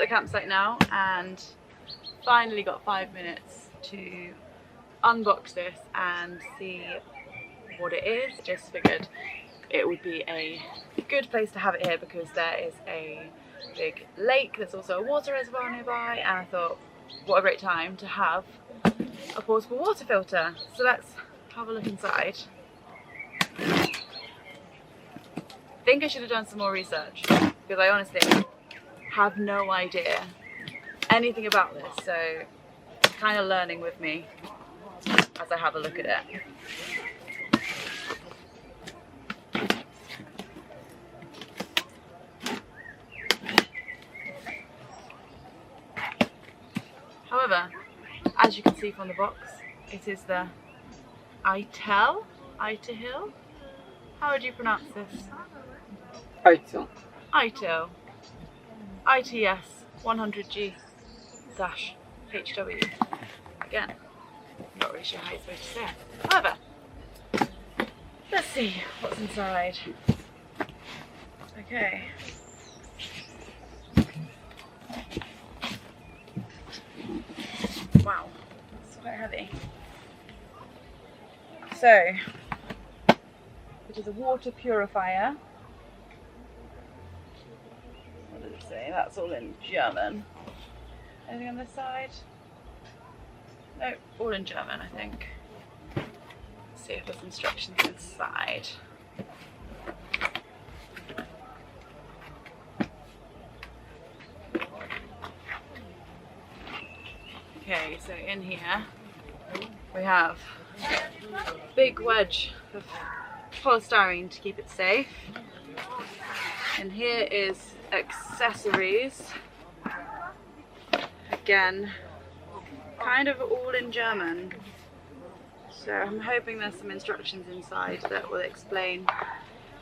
the campsite now and finally got 5 minutes to unbox this and see what it is. Just figured it would be a good place to have it here because there is a big lake, there's also a water reservoir nearby, and I thought what a great time to have a portable water filter. So let's have a look inside. I think I should have done some more research because I honestly have no idea anything about this, so it's kind of learning with me as I have a look at it. However, as you can see from the box, it is the Itehil? How would you pronounce this? Itehil. Itehil. ITS 100G-HW. Again, not really sure how you're supposed to say it. However, let's see what's inside. Okay. Wow, it's quite heavy. So, it is a water purifier. What does it say? That's all in German. Anything on this side? No, all in German, I think. Let's see if there's instructions inside. Okay, so in here we have a big wedge of polystyrene to keep it safe. And here is accessories. Again, kind of all in German. So I'm hoping there's some instructions inside that will explain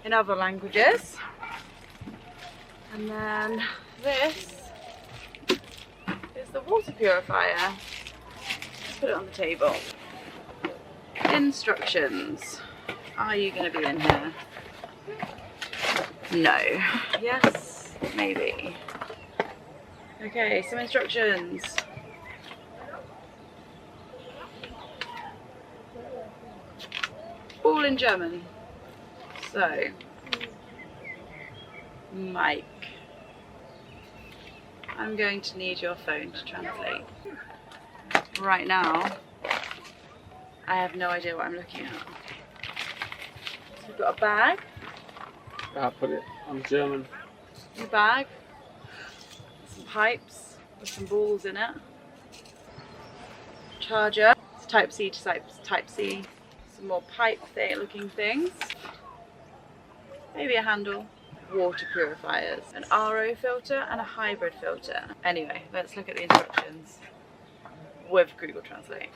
in other languages. And then this is the water purifier. Let's put it on the table. Instructions. Are you going to be in here? No. Yes? Maybe. Okay, some instructions. All in German. So, Mike, I'm going to need your phone to translate. Right now, I have no idea what I'm looking at. So we've got a bag. I'll put it on German. A bag. Some pipes with some balls in it. Charger. It's type C to type C. Some more pipe looking things. Maybe a handle. Water purifiers. An RO filter and a hybrid filter. Anyway, let's look at the instructions with Google Translate.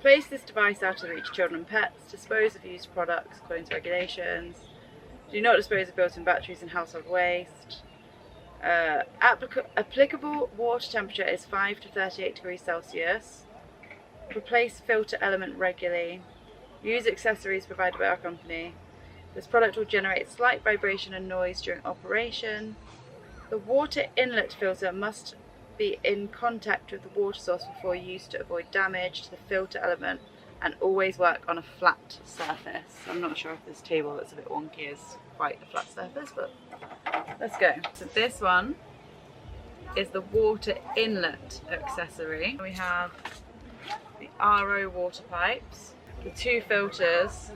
Place this device out of the reach of children and pets. Dispose of used products according to regulations. Do not dispose of built-in batteries and household waste. Applicable water temperature is 5 to 38 degrees Celsius. Replace filter element regularly. Use accessories provided by our company. This product will generate slight vibration and noise during operation. The water inlet filter must be in contact with the water source before use to avoid damage to the filter element, and always work on a flat surface. I'm not sure if this table that's a bit wonky is quite a flat surface, but let's go. So this one is the water inlet accessory. We have the RO water pipes, the 2 filters,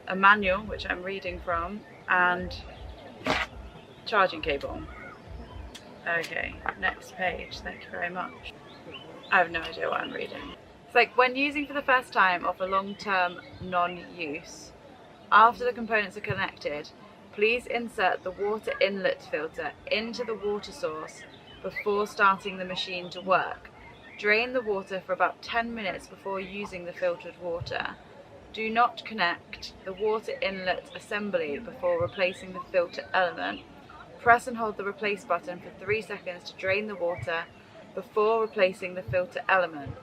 a manual which I'm reading from, and charging cable. Okay, next page, thank you very much. I have no idea what I'm reading. It's like, when using for the first time or for long-term non-use, after the components are connected, please insert the water inlet filter into the water source before starting the machine to work. Drain the water for about 10 minutes before using the filtered water. Do not connect the water inlet assembly before replacing the filter element. Press and hold the replace button for 3 seconds to drain the water before replacing the filter element.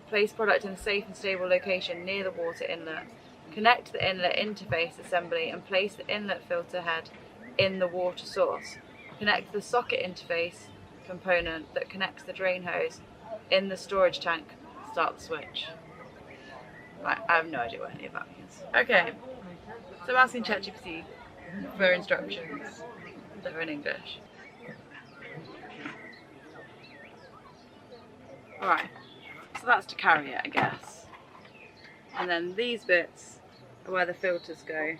Place product in a safe and stable location near the water inlet. Connect the inlet interface assembly and place the inlet filter head in the water source. connect the socket interface component that connects the drain hose in the storage tank, start the switch. Right, I have no idea what any of that means. Okay, so I'm asking ChatGPT for instructions that are in English. Alright, so that's to carry it, I guess. And then these bits are where the filters go,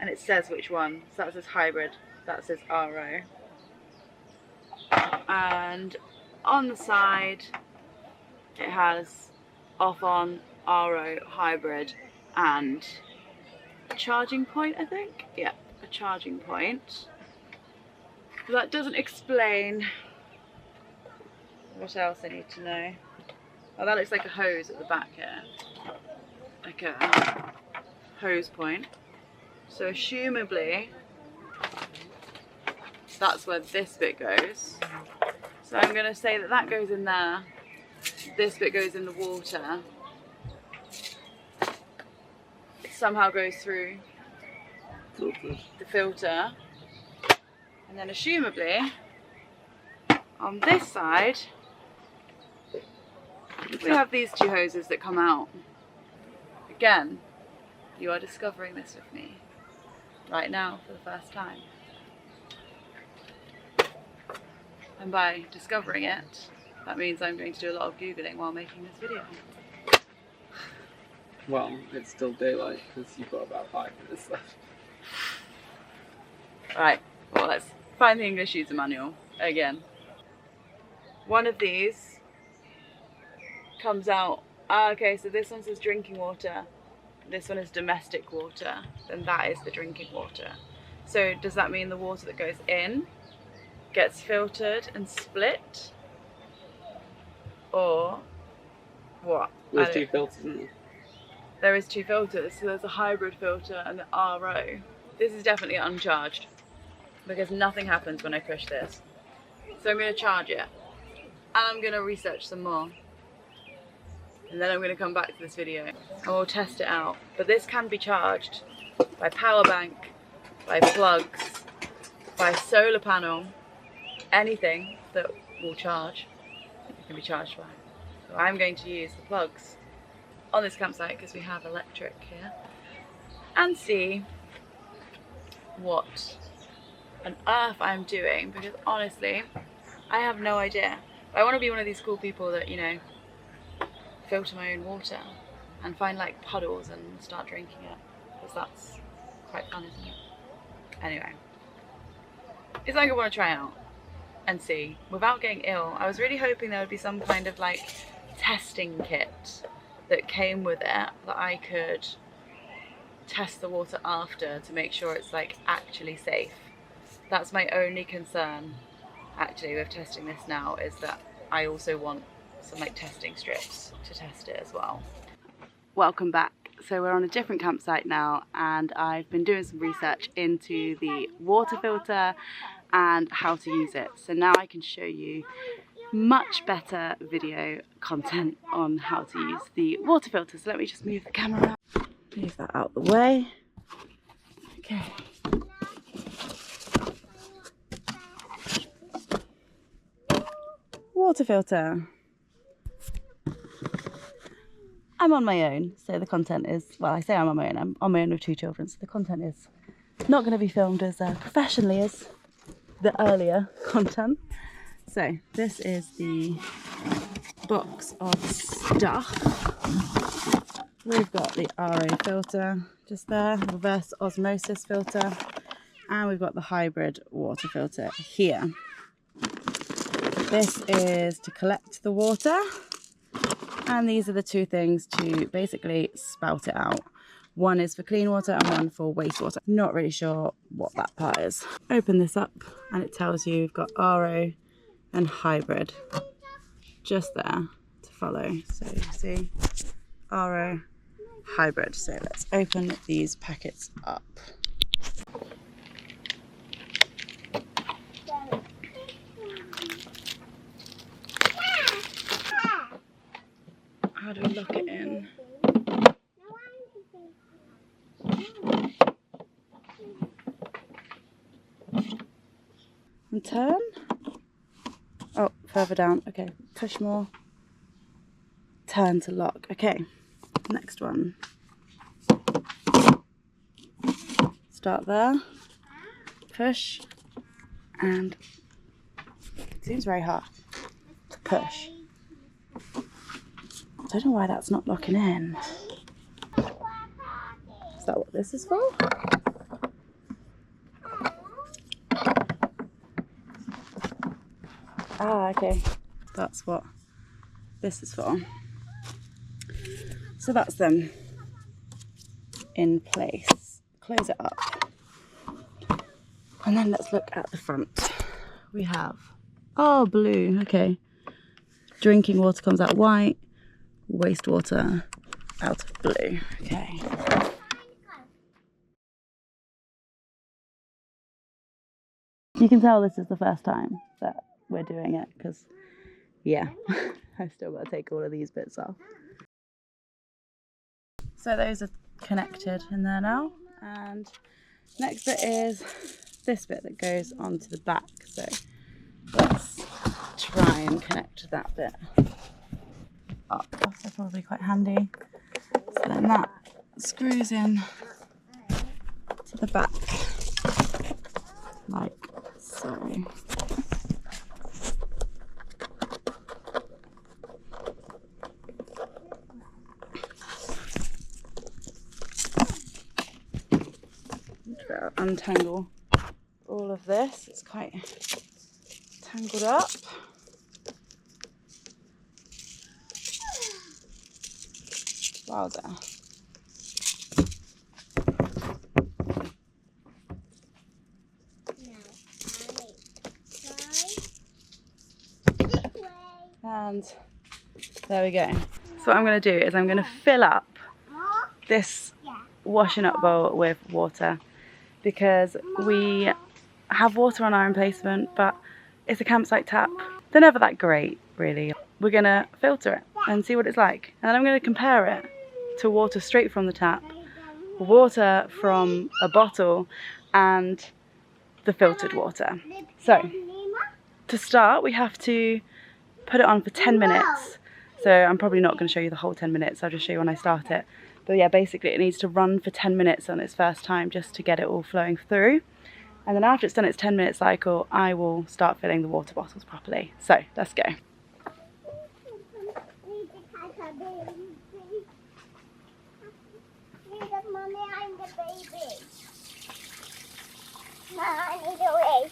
and it says which one. So that says hybrid, that says RO. And on the side it has off on, RO, hybrid, and a charging point, I think? Yeah, a charging point. But that doesn't explain what else I need to know. Oh, that looks like a hose at the back here. Like a hose point. So assumably that's where this bit goes. So I'm going to say that that goes in there. This bit goes in the water. It somehow goes through the filter. And then assumably on this side we have these two hoses that come out. Again, you are discovering this with me right now for the first time. And by discovering it, that means I'm going to do a lot of Googling while making this video. Well, it's still daylight because you've got about 5 minutes left. Right, well, let's find the English user manual again. One of these comes out. Okay, so this one says drinking water. This one is domestic water. Then that is the drinking water. So does that mean the water that goes in gets filtered and split? Or what? There's 2 filters, isn't there? There is 2 filters, so there's a hybrid filter and the RO. This is definitely uncharged because nothing happens when I push this. So I'm going to charge it and I'm going to research some more. And then I'm going to come back to this video and we'll test it out. But this can be charged by power bank, by plugs, by solar panel, anything that will charge, it can be charged by. So I'm going to use the plugs on this campsite because we have electric here and see what on earth I'm doing, because honestly I have no idea. But I want to be one of these cool people that, you know, filter my own water and find like puddles and start drinking it, because that's quite fun, isn't it? Anyway, it's something I want to try out and see without getting ill. I was really hoping there would be some kind of like testing kit that came with it that I could test the water after to make sure it's like actually safe. That's my only concern actually with testing this now, is that I also want some like testing strips to test it as well. Welcome back. So we're on a different campsite now and I've been doing some research into the water filter and how to use it. So now I can show you much better video content on how to use the water filter. So let me just move the camera out. Move that out the way. Okay. Water filter. I'm on my own, so the content is, well, I say I'm on my own. I'm on my own with 2 children, so the content is not going to be filmed as professionally as the earlier content. So this is the box of stuff. We've got the RO filter just there, reverse osmosis filter, and we've got the hybrid water filter here. This is to collect the water, and these are the 2 things to basically spout it out. One is for clean water and one for wastewater. Not really sure what that part is. Open this up and it tells you you've got RO and hybrid just there to follow. So you see RO, hybrid. So let's open these packets up. How do we lock it in? I'm And turn. Oh, further down. Okay, push more. Turn to lock. Okay, next one. Start there. Push. And it seems very hard to push. I don't know why that's not locking in. Is that what this is for? Ah, okay. That's what this is for. So that's them in place. Close it up. And then let's look at the front. We have, oh, blue, okay. Drinking water comes out white, wastewater out of blue, okay. You can tell this is the first time that we're doing it because, yeah, I've still got to take all of these bits off. So those are connected in there now, and next bit is this bit that goes onto the back. So let's try and connect that bit up. That's probably quite handy. So then that screws in to the back like so. Untangle all of this. It's quite tangled up. Wowzer. And there we go. So what I'm going to do is I'm going to fill up this washing up bowl with water, because we have water on our emplacement, but it's a campsite tap. They're never that great, really. We're going to filter it and see what it's like. And then I'm going to compare it to water straight from the tap, water from a bottle, and the filtered water. So, to start, we have to put it on for 10 minutes. So I'm probably not going to show you the whole 10 minutes, I'll just show you when I start it. But yeah, basically it needs to run for 10 minutes on its first time just to get it all flowing through. And then after it's done its 10-minute cycle, I will start filling the water bottles properly. So let's go. Mommy, I'm the baby. Mom, I need a wait.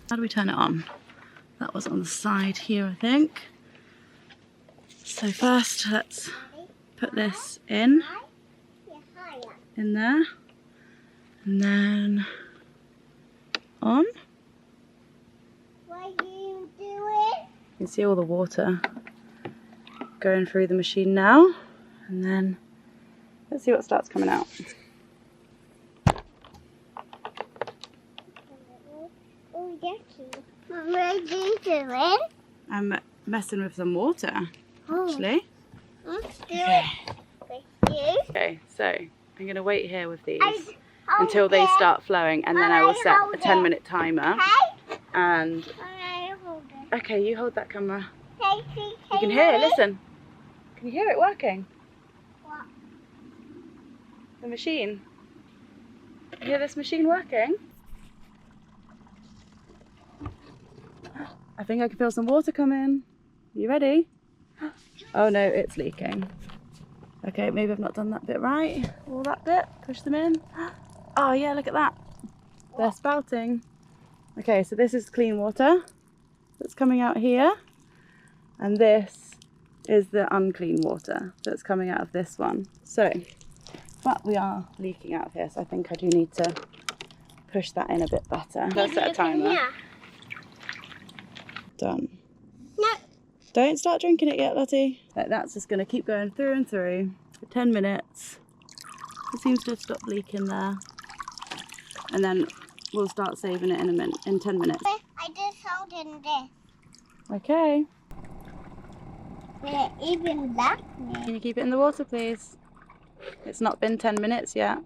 How do we turn it on? That was on the side here, I think. So first, let's put this in there, and then on. What are you doing? You can see all the water going through the machine now, and then let's see what starts coming out. Oh, yucky. What are you doing? I'm messing with some water, actually. Okay. Okay, so I'm going to wait here with these until they start flowing, and then I will set a 10-minute timer. And okay, you hold that camera. You can hear it, listen. Can you hear it working? What? The machine. You hear this machine working? I think I can feel some water coming. You ready? Oh no, it's leaking. Okay, maybe I've not done that bit right. All that bit, push them in. Oh yeah, look at that. They're spouting. Okay, so this is clean water that's coming out here. And this is the unclean water that's coming out of this one. So, but we are leaking out of here, so I think I do need to push that in a bit better. Let's set a timer. Done. No. Don't start drinking it yet, Lottie. Like, that's just going to keep going through and through for 10 minutes. It seems to have stopped leaking there. And then we'll start saving it in 10 minutes. I just hold in this. Okay. Will it even lock me? Can you keep it in the water, please? It's not been 10 minutes yet.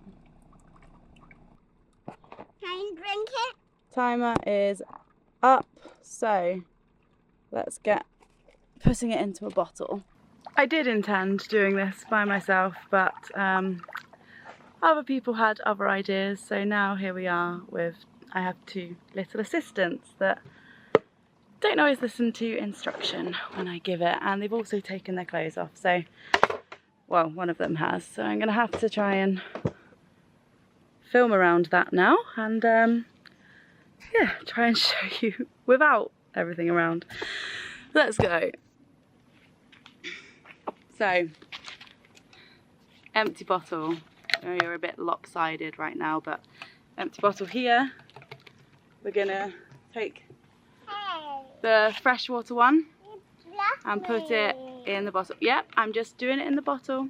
Can you drink it? Timer is up, so let's get putting it into a bottle. I did intend doing this by myself, but other people had other ideas, so now here we are with, I have two little assistants that don't always listen to instruction when I give it, and they've also taken their clothes off, so, well, one of them has, so I'm gonna have to try and film around that now, and yeah, try and show you without everything around. Let's go. So, empty bottle. I know you're a bit lopsided right now, but empty bottle here. We're gonna take the freshwater one and put it in the bottle. Yep, I'm just doing it in the bottle.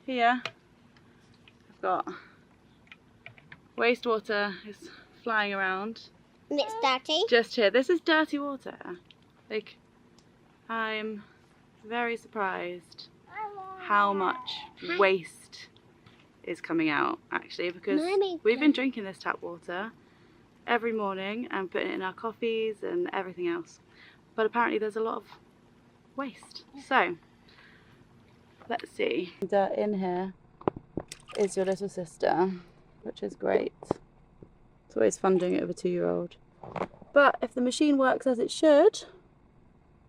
Here, I've got wastewater is flying around. And it's dirty. Just here. This is dirty water. Like, I'm very surprised how much waste is coming out, actually, because we've been drinking this tap water every morning and putting it in our coffees and everything else, but apparently there's a lot of waste. So let's see. In here is your little sister, which is great. It's always fun doing it with a 2-year-old. But if the machine works as it should,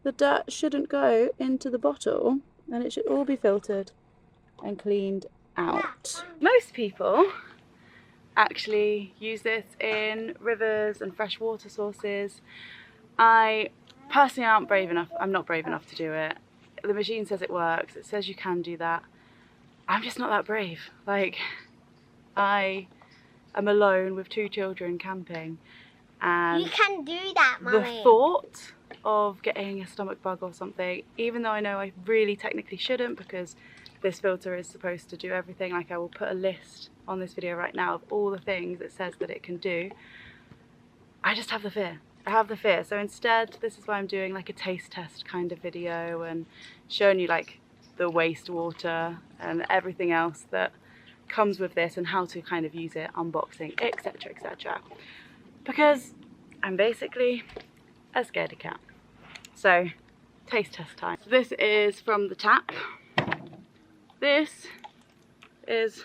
the dirt shouldn't go into the bottle and it should all be filtered and cleaned out. Most people actually use this in rivers and freshwater sources. I personally aren't brave enough. I'm not brave enough to do it. The machine says it works. It says you can do that. I'm just not that brave. Like, I am alone with 2 children camping, and you can do that, Mummy. The thought of getting a stomach bug or something, even though I know I really technically shouldn't, because this filter is supposed to do everything. Like, I will put a list on this video right now of all the things it says that it can do. I just have the fear. I have the fear. So instead, this is why I'm doing like a taste test kind of video and showing you like the wastewater and everything else that comes with this and how to kind of use it, unboxing, etc, etc. Because I'm basically a scaredy cat. So, taste test time. So this is from the tap. This is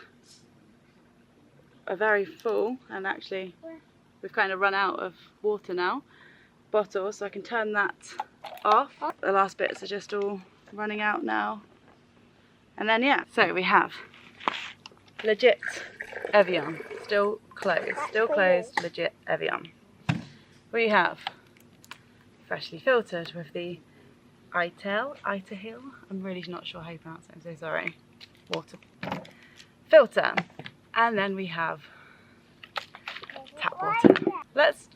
a very full, and actually we've kind of run out of water now, bottle, so I can turn that off. The last bits are just all running out now. And then yeah, so we have legit Evian, still closed, legit Evian. We have freshly filtered with the Itehil, I'm really not sure how you pronounce it, I'm so sorry, water filter. And then we have tap water. Do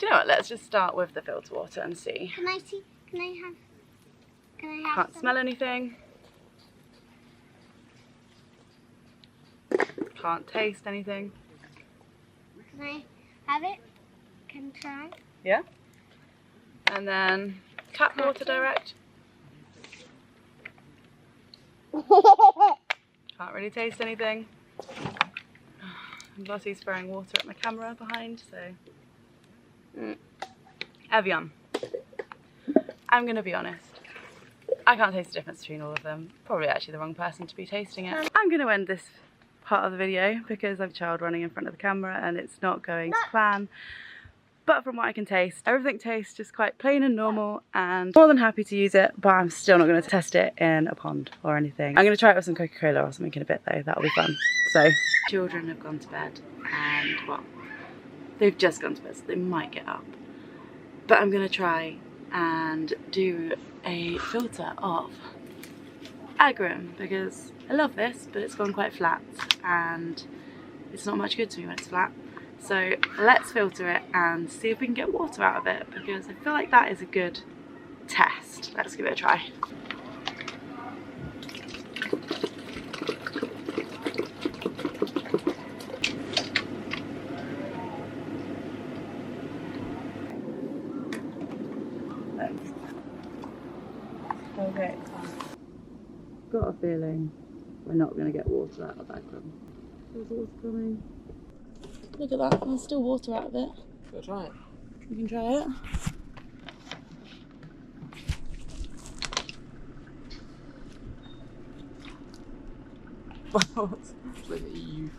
you know what, let's just start with the filter water and see. Can I see? Can I have Can't smell anything. Can't taste anything. Can I have it? Can I try? Yeah. And then tap water direct. Can't really taste anything. Lottie's throwing water at my camera behind, so. Evian. I'm gonna be honest. I can't taste the difference between all of them. Probably actually the wrong person to be tasting it. I'm gonna end this part of the video because I have a child running in front of the camera and it's not going to plan. But from what I can taste, everything tastes just quite plain and normal, and more than happy to use it, but I'm still not going to test it in a pond or anything. I'm going to try it with some Coca-Cola or something in a bit though, that'll be fun. So, children have gone to bed and, well, they've just gone to bed, so they might get up. But I'm going to try and do a filter of Agrum because I love this, but it's gone quite flat and it's not much good to me when it's flat. So let's filter it and see if we can get water out of it, because I feel like that is a good test. Let's give it a try. Okay. Got a feeling we're not going to get water out of that crumb. There's water coming. Look at that, there's still water out of it. Go try it. You can try it. Wow. It's like the EU.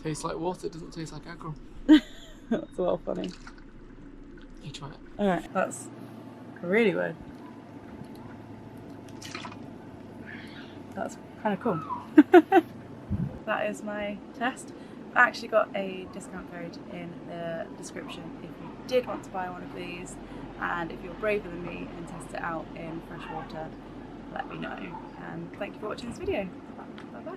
Tastes like water, it doesn't taste like aggro. That's well funny. You try it. Alright, that's really weird. That's kind of cool. That is my test. I actually got a discount code in the description if you did want to buy one of these, and if you're braver than me and test it out in fresh water, let me know. And thank you for watching this video. Bye bye.